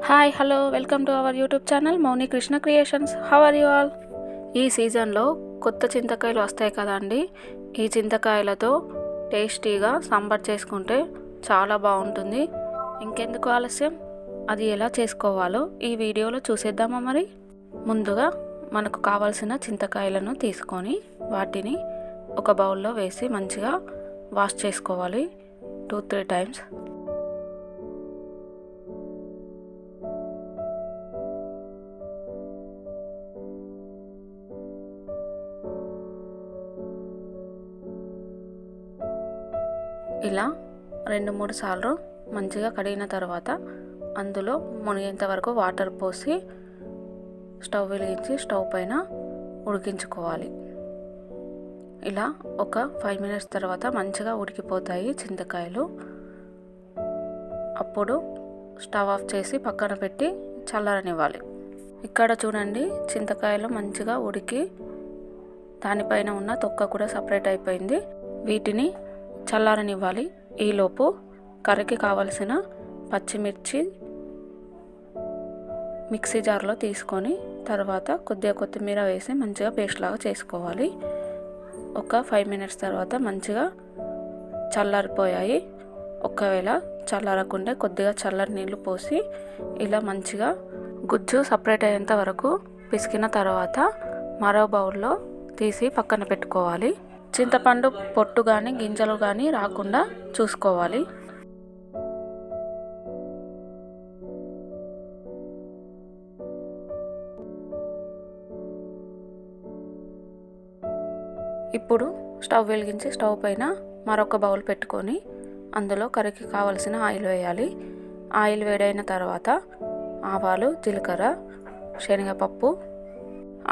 Hi hello welcome to our YouTube channel Mouni Krishna creations. How are you all? ఈ సీజన్లో కొత్త చింతకాయలు వస్తాయి కదండి. ఈ చింతకాయలతో టేస్టీగా సాంబార్ చేసుకుంటే చాలా బాగుంటుంది. ఇంకెందుకు ఆలస్యం, అది ఎలా చేసుకోవాలో ఈ వీడియోలో చూసేద్దామా మరి. ముందుగా మనకు కావాల్సిన చింతకాయలను తీసుకొని వాటిని ఒక బౌల్లో వేసి మంచిగా వాష్ చేసుకోవాలి 2-3 టైమ్స్. ఇలా 2-3 సార్లు మంచిగా కడిగిన తర్వాత అందులో మునిగేంత వరకు వాటర్ పోసి స్టవ్ వెలిగించి స్టవ్ పైన ఉడికించుకోవాలి. ఇలా ఒక 5 మినిట్స్ తర్వాత మంచిగా ఉడికిపోతాయి చింతకాయలు. అప్పుడు స్టవ్ ఆఫ్ చేసి పక్కన పెట్టి చల్లారనివ్వాలి. ఇక్కడ చూడండి, చింతకాయలు మంచిగా ఉడికి దానిపైన ఉన్న తొక్క కూడా సపరేట్ అయిపోయింది. వీటిని చల్లారనివ్వాలి. ఈలోపు కర్రీకి కావలసిన పచ్చిమిర్చి మిక్సీ జార్లో తీసుకొని తర్వాత కొద్దిగా కొత్తిమీర వేసి మంచిగా పేస్ట్ లాగా చేసుకోవాలి. ఒక 5 మినిట్స్ తర్వాత మంచిగా చల్లారిపోయాయి. ఒకవేళ చల్లారకుంటే కొద్దిగా చల్లని నీళ్ళు పోసి ఇలా మంచిగా గుజ్జు సపరేట్ అయ్యేంత వరకు పిసికిన తర్వాత మరో బౌల్లో తీసి పక్కన పెట్టుకోవాలి. చింతపండు పొట్టు కానీ గింజలు కానీ రాకుండా చూసుకోవాలి. ఇప్పుడు స్టవ్ వెలిగించి స్టవ్ పైన మరొక బౌల్ పెట్టుకొని అందులో కర్రీకి కావలసిన ఆయిల్ వేయాలి. ఆయిల్ వేడైన తర్వాత ఆవాలు, జీలకర్ర, శనగపప్పు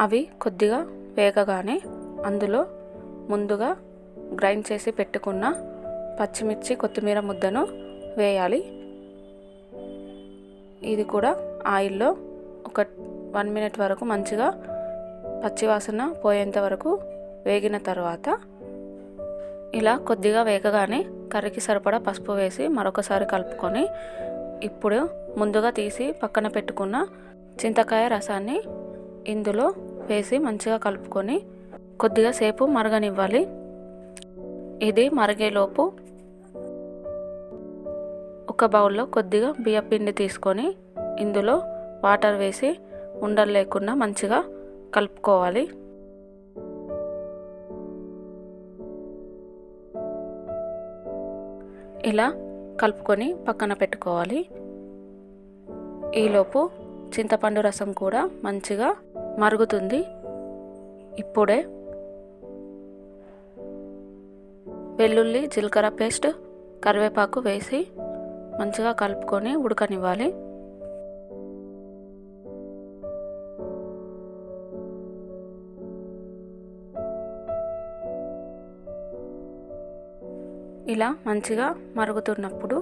అవి కొద్దిగా వేగగానే అందులో ముందుగా గ్రైండ్ చేసి పెట్టుకున్న పచ్చిమిర్చి, కొత్తిమీర ముద్దను వేయాలి. ఇది కూడా ఆయిల్లో ఒక 1 మినిట్ వరకు మంచిగా పచ్చివాసన పోయేంత వరకు వేగిన తర్వాత ఇలా కొద్దిగా వేగగానే కర్రీకి సరిపడా పసుపు వేసి మరొకసారి కలుపుకొని ఇప్పుడు ముందుగా తీసి పక్కన పెట్టుకున్న చింతకాయ రసాన్ని ఇందులో వేసి మంచిగా కలుపుకొని కొద్దిగా సేపు మరగనివ్వాలి. ఇది మరిగేలోపు ఒక బౌల్లో కొద్దిగా బియ్యం పిండి తీసుకొని ఇందులో వాటర్ వేసి ఉండలు లేకుండా మంచిగా కలుపుకోవాలి. ఇలా కలుపుకొని పక్కన పెట్టుకోవాలి. ఈలోపు చింతపండు రసం కూడా మంచిగా మరుగుతుంది. ఇప్పుడే వెల్లుల్లి, జీలకర్ర పేస్ట్, కరివేపాకు వేసి మంచిగా కలుపుకొని ఉడకనివ్వాలి. ఇలా మంచిగా మరుగుతున్నప్పుడు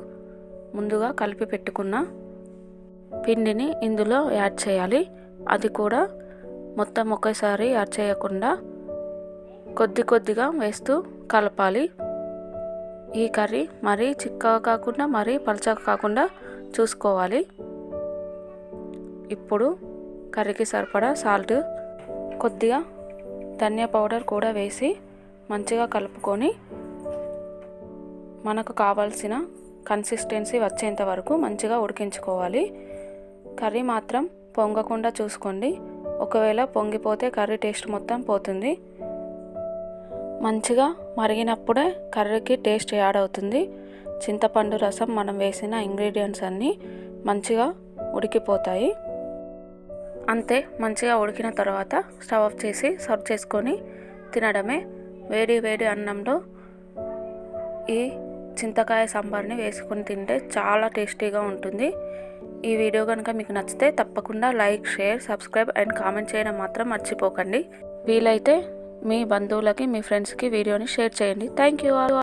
ముందుగా కలిపి పెట్టుకున్న పిండిని ఇందులో యాడ్ చేయాలి. అది కూడా మొత్తం ఒకేసారి యాడ్ చేయకుండా కొద్ది కొద్దిగా వేస్తూ కలపాలి. ఈ కర్రీ మరీ చిక్కగా కాకుండా మరీ పలచగా కాకుండా చూసుకోవాలి. ఇప్పుడు కర్రీకి సరిపడా సాల్ట్, కొద్దిగా ధనియా పౌడర్ కూడా వేసి మంచిగా కలుపుకొని మనకు కావాల్సిన కన్సిస్టెన్సీ వచ్చేంత వరకు మంచిగా ఉడికించుకోవాలి. కర్రీ మాత్రం పొంగకుండా చూసుకోండి. ఒకవేళ పొంగిపోతే కర్రీ టేస్ట్ మొత్తం పోతుంది. మంచిగా మరిగినప్పుడే కర్రీకి టేస్ట్ యాడ్ అవుతుంది. చింతపండు రసం మనం వేసిన ఇంగ్రీడియంట్స్ అన్నీ మంచిగా ఉడికిపోతాయి. అంతే, మంచిగా ఉడికిన తర్వాత స్టవ్ ఆఫ్ చేసి సర్వ్ చేసుకొని తినడమే. వేడి వేడి అన్నంలో ఈ చింతకాయ సాంబార్ని వేసుకొని తింటే చాలా టేస్టీగా ఉంటుంది. ఈ వీడియో కనుక మీకు నచ్చితే తప్పకుండా like, share, subscribe and comment చేయడం మాత్రం మర్చిపోకండి. వీలైతే మీ బంధువులకి, మీ ఫ్రెండ్స్కి వీడియోని షేర్ చేయండి. Thank you all.